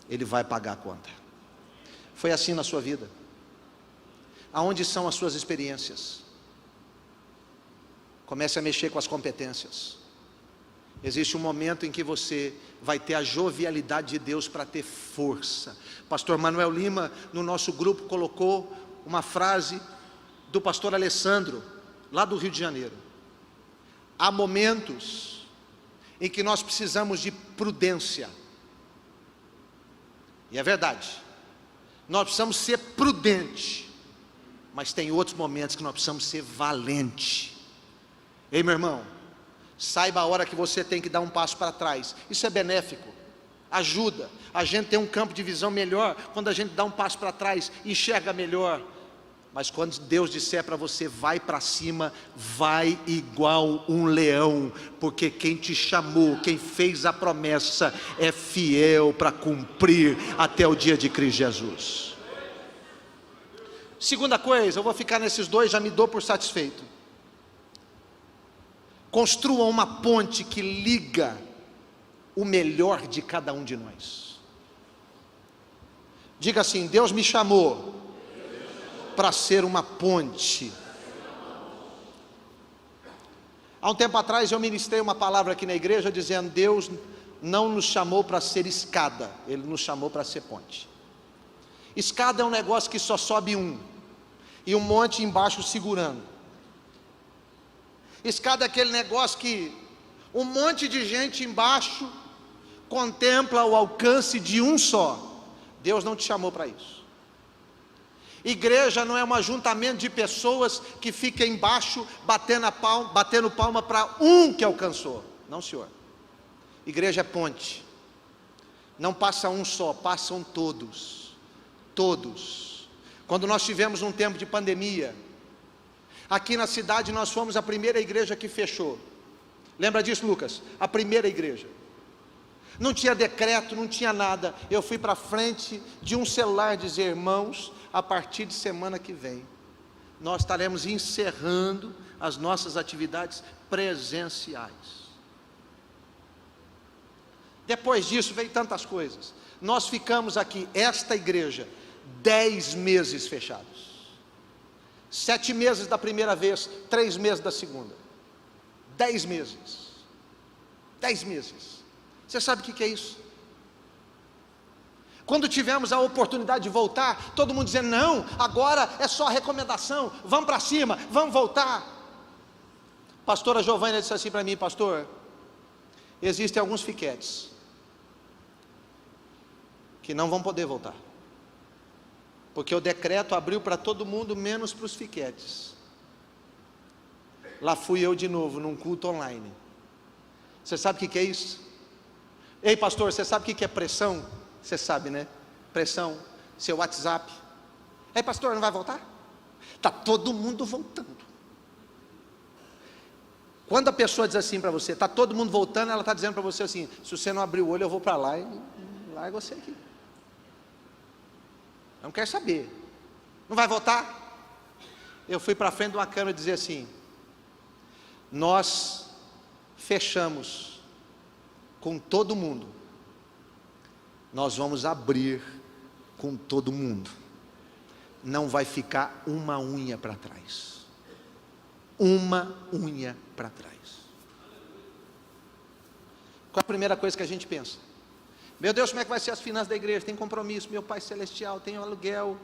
Ele vai pagar a conta. Foi assim na sua vida? Aonde são as suas experiências? Comece a mexer com as competências. Existe um momento em que você vai ter a jovialidade de Deus para ter força. Pastor Manuel Lima, no nosso grupo, colocou uma frase do pastor Alessandro, lá do Rio de Janeiro. Há momentos em que nós precisamos de prudência. E é verdade. Nós precisamos ser prudentes. Mas tem outros momentos que nós precisamos ser valentes. Ei, meu irmão, saiba a hora que você tem que dar um passo para trás. Isso é benéfico, ajuda. A gente tem um campo de visão melhor quando a gente dá um passo para trás, enxerga melhor. Mas quando Deus disser para você: vai para cima, vai igual um leão, porque quem te chamou, quem fez a promessa, é fiel para cumprir até o dia de Cristo Jesus. Segunda coisa, eu vou ficar nesses dois, já me dou por satisfeito. Construa uma ponte que liga o melhor de cada um de nós. Diga assim: Deus me chamou para ser uma ponte. Há um tempo atrás eu ministrei uma palavra aqui na igreja dizendo: Deus não nos chamou para ser escada, Ele nos chamou para ser ponte. Escada é um negócio que só sobe um, e um monte embaixo segurando. Escada é aquele negócio que um monte de gente embaixo contempla o alcance de um só. Deus não te chamou para isso. Igreja não é um ajuntamento de pessoas que fica embaixo batendo palma para um que alcançou. Não, senhor. Igreja é ponte. Não passa um só, passam todos. Todos. Quando nós tivemos um tempo de pandemia, aqui na cidade nós fomos a primeira igreja que fechou. Lembra disso, Lucas? A primeira igreja. Não tinha decreto, não tinha nada. Eu fui para frente de um celular dizer: irmãos, a partir de semana que vem, nós estaremos encerrando as nossas atividades presenciais. Depois disso veio tantas coisas. Nós ficamos aqui, esta igreja, 10 meses fechados. 7 meses da primeira vez, 3 meses da segunda. 10 meses. 10 meses. Você sabe o que é isso? Quando tivemos a oportunidade de voltar, todo mundo dizendo: não, agora é só recomendação, vamos para cima, vamos voltar. Pastora Giovânia disse assim para mim: pastor, existem alguns fiquetes que não vão poder voltar, porque o decreto abriu para todo mundo, menos para os fiquetes. Lá fui eu de novo, num culto online. Você sabe o que é isso? Ei pastor, você sabe o que é pressão? Você sabe, né? Pressão, seu WhatsApp. Ei pastor, não vai voltar? Está todo mundo voltando. Quando a pessoa diz assim para você: está todo mundo voltando, ela está dizendo para você assim: se você não abrir o olho, eu vou para lá e largo você aqui. Não quer saber. Não vai voltar? Eu fui para frente de uma câmera e dizer assim: nós fechamos com todo mundo, nós vamos abrir com todo mundo. Não vai ficar uma unha para trás. Uma unha para trás. Qual é a primeira coisa que a gente pensa? Meu Deus, como é que vai ser as finanças da igreja? Tem compromisso, meu Pai Celestial, tem aluguel.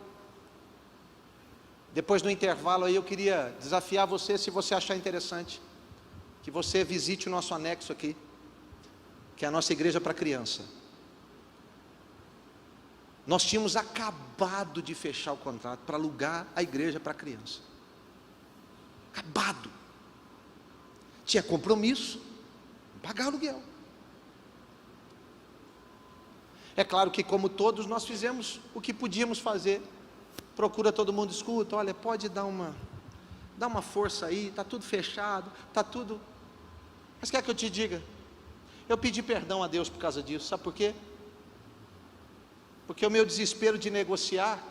Depois do intervalo aí, eu queria desafiar você, se você achar interessante, que você visite o nosso anexo aqui, que é a nossa igreja para criança. Nós tínhamos acabado de fechar o contrato para alugar a igreja para criança. Acabado. Tinha compromisso, pagar aluguel. É claro que, como todos, nós fizemos o que podíamos fazer. Procura todo mundo, escuta, olha, pode dar uma força aí, está tudo fechado, está tudo. Mas quer que eu te diga? Eu pedi perdão a Deus por causa disso, sabe por quê? Porque o meu desespero de negociar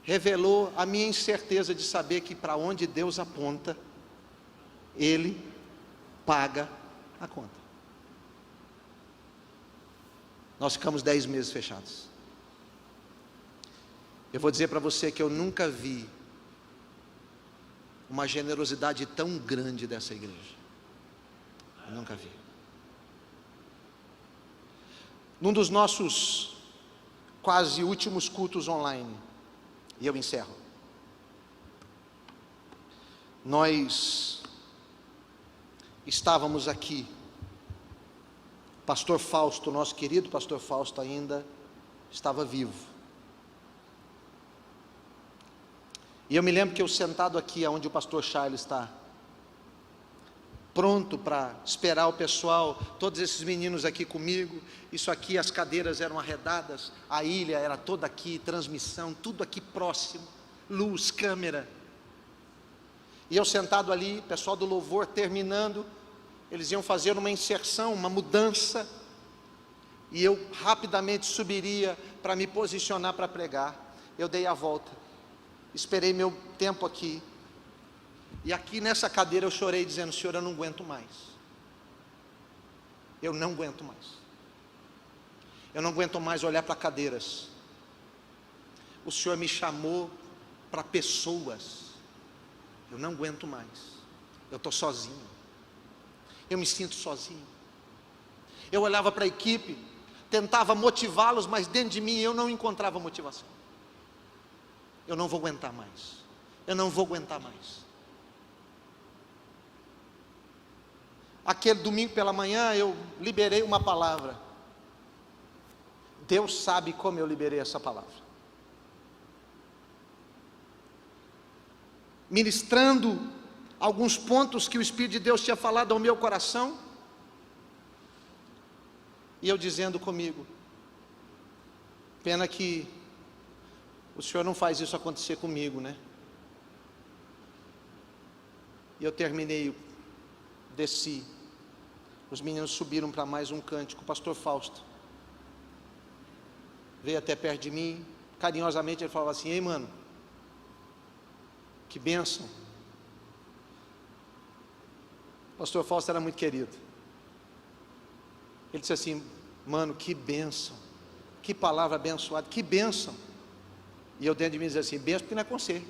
revelou a minha incerteza de saber que para onde Deus aponta, Ele paga a conta. Nós ficamos 10 meses fechados. Eu vou dizer para você que eu nunca vi uma generosidade tão grande dessa igreja. Eu nunca vi. Num dos nossos quase últimos cultos online, e eu encerro, nós estávamos aqui, pastor Fausto, nosso querido pastor Fausto ainda estava vivo, e eu me lembro que eu sentado aqui, onde o pastor Charles está, pronto para esperar o pessoal, todos esses meninos aqui comigo, isso aqui, as cadeiras eram arredadas, a ilha era toda aqui, transmissão, tudo aqui próximo, luz, câmera, e eu sentado ali, pessoal do louvor terminando, eles iam fazer uma inserção, uma mudança, e eu rapidamente subiria para me posicionar para pregar. Eu dei a volta, esperei meu tempo aqui, e aqui nessa cadeira eu chorei dizendo: Senhor, eu não aguento mais. Eu não aguento mais. Eu não aguento mais olhar para cadeiras. O Senhor me chamou para pessoas. Eu não aguento mais. Eu estou sozinho. Eu me sinto sozinho. Eu olhava para a equipe, tentava motivá-los, mas dentro de mim eu não encontrava motivação. Eu não vou aguentar mais. Eu não vou aguentar mais. Aquele domingo pela manhã eu liberei uma palavra. Deus sabe como eu liberei essa palavra. Ministrando alguns pontos que o Espírito de Deus tinha falado ao meu coração. E eu dizendo comigo: pena que o Senhor não faz isso acontecer comigo, né? E eu terminei, desci. Os meninos subiram para mais um cântico. O pastor Fausto veio até perto de mim. Carinhosamente ele falava assim: ei, mano, que bênção. O pastor Fausto era muito querido. Ele disse assim: mano, que bênção. Que palavra abençoada, que bênção. E eu dentro de mim dizia assim: bênção porque não é com você.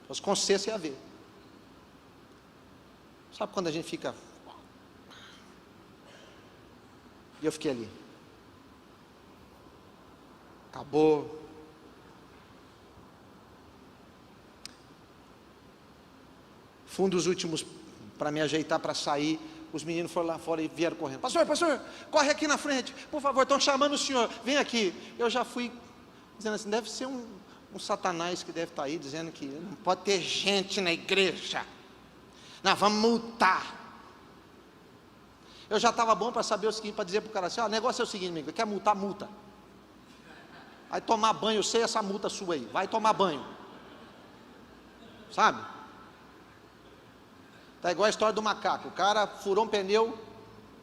Mas com você ia ver. Sabe quando a gente fica... E eu fiquei ali. Acabou. Fui um dos últimos para me ajeitar para sair. Os meninos foram lá fora e vieram correndo: pastor, corre aqui na frente, por favor, estão chamando o senhor, vem aqui. Eu já fui dizendo assim: deve ser um satanás que deve estar aí, dizendo que não pode ter gente na igreja, nós vamos multar. Eu já estava bom para saber o seguinte, para dizer para o cara assim: ó, o negócio é o seguinte, amigo, quer multar, multa. Vai tomar banho, eu sei essa multa sua aí, vai tomar banho. Sabe? Está igual a história do macaco. O cara furou um pneu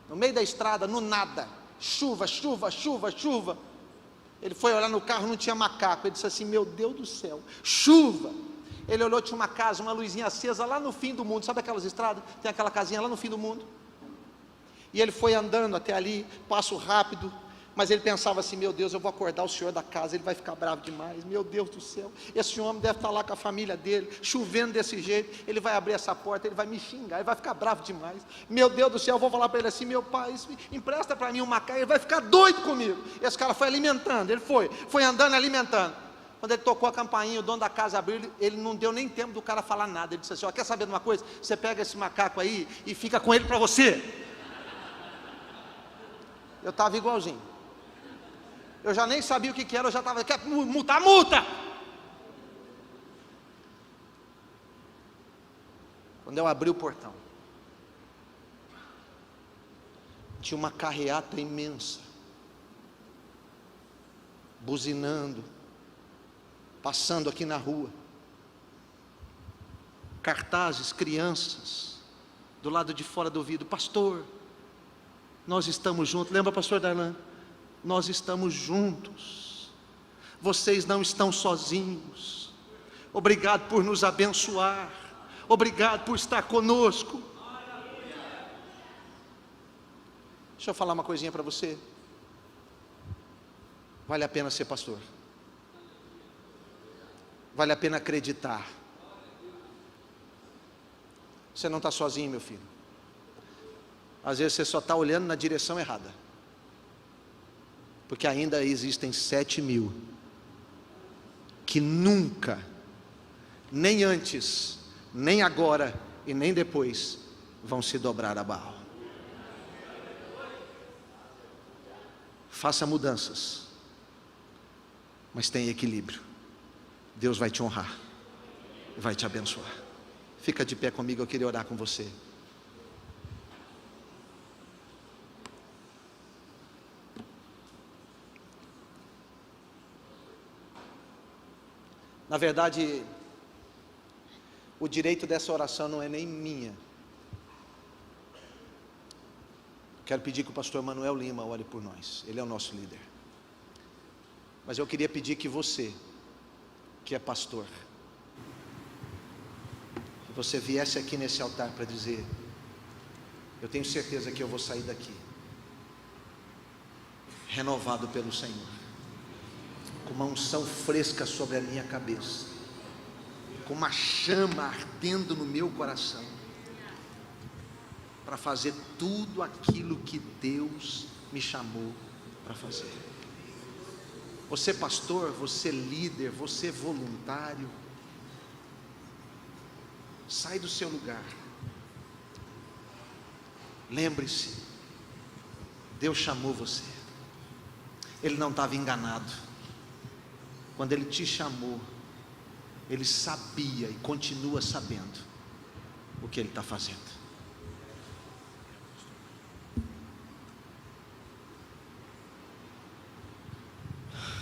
no meio da estrada, no nada. Chuva. Ele foi olhar no carro, não tinha macaco. Ele disse assim: meu Deus do céu, chuva. Ele olhou, tinha uma casa, uma luzinha acesa lá no fim do mundo. Sabe aquelas estradas? Tem aquela casinha lá no fim do mundo. E ele foi andando até ali, passo rápido. Mas ele pensava assim: meu Deus, eu vou acordar o senhor da casa, ele vai ficar bravo demais, meu Deus do céu, esse homem deve estar lá com a família dele, chovendo desse jeito, ele vai abrir essa porta, ele vai me xingar, ele vai ficar bravo demais, meu Deus do céu, eu vou falar para ele assim: meu pai, empresta para mim uma caia, ele vai ficar doido comigo. Esse cara foi alimentando, ele foi andando alimentando. Quando ele tocou a campainha, o dono da casa abriu, ele não deu nem tempo do cara falar nada. Ele disse assim: ó, quer saber de uma coisa? Você pega esse macaco aí e fica com ele para você. Eu estava igualzinho. Eu já nem sabia o que era, eu já estava: quer multar, multa! Quando eu abri o portão, tinha uma carreata imensa, buzinando, passando aqui na rua, cartazes, crianças, do lado de fora do vidro: pastor, nós estamos juntos. Lembra, pastor Darlan? Nós estamos juntos, vocês não estão sozinhos, obrigado por nos abençoar, obrigado por estar conosco. Deixa eu falar uma coisinha para você. Vale a pena ser pastor, vale a pena acreditar. Você não está sozinho, meu filho. Às vezes você só está olhando na direção errada, porque ainda existem 7.000 que nunca, nem antes, nem agora e nem depois, vão se dobrar a Baal. Faça mudanças, mas tenha equilíbrio. Deus vai te honrar, vai te abençoar. Fica de pé comigo, eu queria orar com você. Na verdade, o direito dessa oração não é nem minha. Quero pedir que o pastor Manuel Lima ore por nós, ele é o nosso líder. Mas eu queria pedir que você, que é pastor, que você viesse aqui nesse altar para dizer: eu tenho certeza que eu vou sair daqui renovado pelo Senhor, com uma unção fresca sobre a minha cabeça, com uma chama ardendo no meu coração, para fazer tudo aquilo que Deus me chamou para fazer. Você pastor, você líder, você voluntário, sai do seu lugar. Lembre-se, Deus chamou você. Ele não estava enganado. Quando Ele te chamou, Ele sabia e continua sabendo o que Ele está fazendo.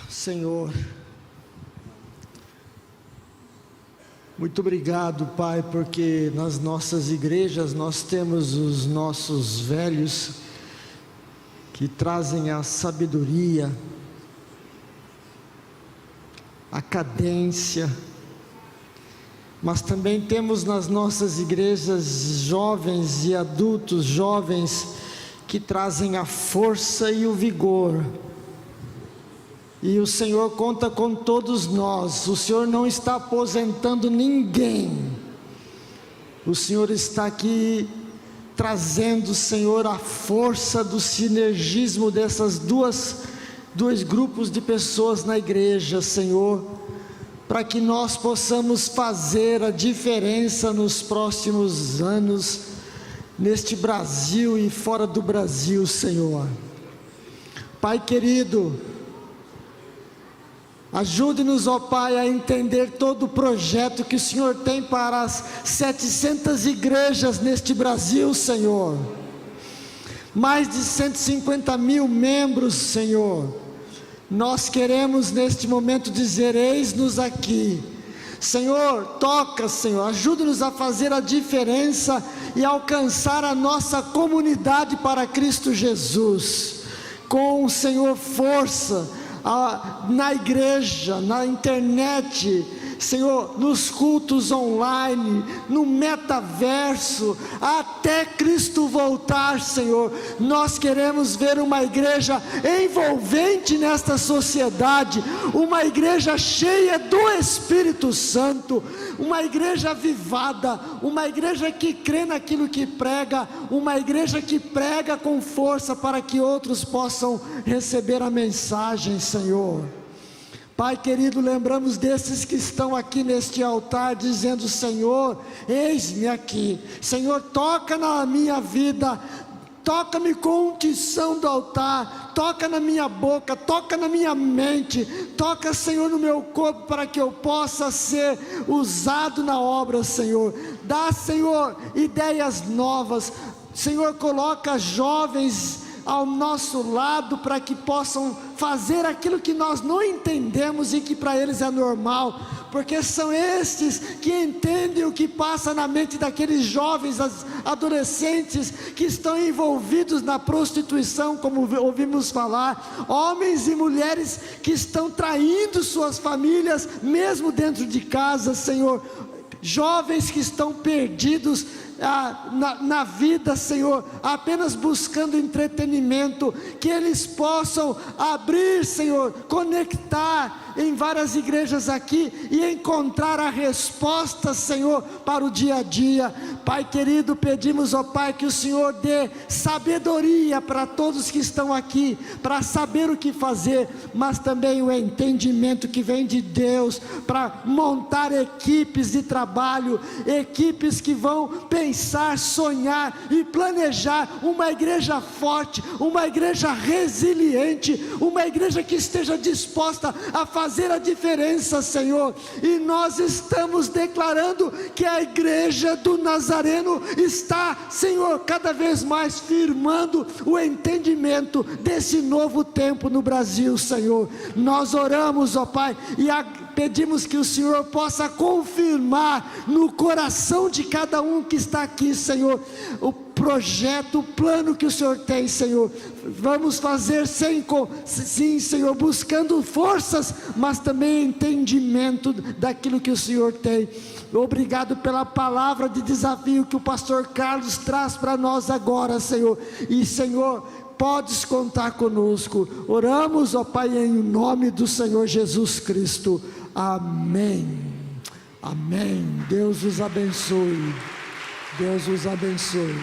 Senhor, muito obrigado, Pai, porque nas nossas igrejas nós temos os nossos velhos que trazem a sabedoria, a cadência, mas também temos nas nossas igrejas jovens e adultos jovens que trazem a força e o vigor. E o Senhor conta com todos nós. O Senhor não está aposentando ninguém. O Senhor está aqui trazendo, Senhor, a força do sinergismo dessas dois grupos de pessoas na igreja, Senhor, para que nós possamos fazer a diferença nos próximos anos, neste Brasil e fora do Brasil, Senhor. Pai querido, ajude-nos, ó Pai, a entender todo o projeto que o Senhor tem para as 700 igrejas neste Brasil, Senhor. Mais de 150 mil membros, Senhor. Nós queremos neste momento dizer: eis-nos aqui. Senhor, toca, Senhor, ajude-nos a fazer a diferença e alcançar a nossa comunidade para Cristo Jesus. Com, Senhor, força, na igreja, na internet, Senhor, nos cultos online, no metaverso, até Cristo voltar, Senhor. Nós queremos ver uma igreja envolvente nesta sociedade, uma igreja cheia do Espírito Santo, uma igreja avivada, uma igreja que crê naquilo que prega, uma igreja que prega com força para que outros possam receber a mensagem, Senhor. Pai querido, lembramos desses que estão aqui neste altar, dizendo: Senhor, eis-me aqui. Senhor, toca na minha vida, toca-me com unção do altar, toca na minha boca, toca na minha mente, toca, Senhor, no meu corpo, para que eu possa ser usado na obra, Senhor. Dá, Senhor, ideias novas. Senhor, coloca jovens ao nosso lado para que possam fazer aquilo que nós não entendemos e que para eles é normal, porque são estes que entendem o que passa na mente daqueles jovens, adolescentes que estão envolvidos na prostituição, como ouvimos falar, homens e mulheres que estão traindo suas famílias mesmo dentro de casa, Senhor, jovens que estão perdidos na vida, Senhor, apenas buscando entretenimento, que eles possam abrir, Senhor, conectar em várias igrejas aqui e encontrar a resposta, Senhor, para o dia a dia. Pai querido, pedimos, ó Pai, que o Senhor dê sabedoria para todos que estão aqui, para saber o que fazer, mas também o entendimento que vem de Deus, para montar equipes de trabalho, equipes que vão pensar, sonhar e planejar uma igreja forte, uma igreja resiliente, uma igreja que esteja disposta a fazer a diferença, Senhor. E nós estamos declarando que a igreja do Nazareno está, Senhor, cada vez mais firmando o entendimento desse novo tempo no Brasil, Senhor. Nós oramos, ó Pai, e pedimos que o Senhor possa confirmar no coração de cada um que está aqui, Senhor, o projeto, o plano que o Senhor tem, Senhor. Vamos fazer sim, Senhor, buscando forças, mas também entendimento daquilo que o Senhor tem. Obrigado pela palavra de desafio que o pastor Carlos traz para nós agora, Senhor. E, Senhor, podes contar conosco. Oramos, ó Pai, em nome do Senhor Jesus Cristo. Amém. Amém. Deus os abençoe. Deus os abençoe.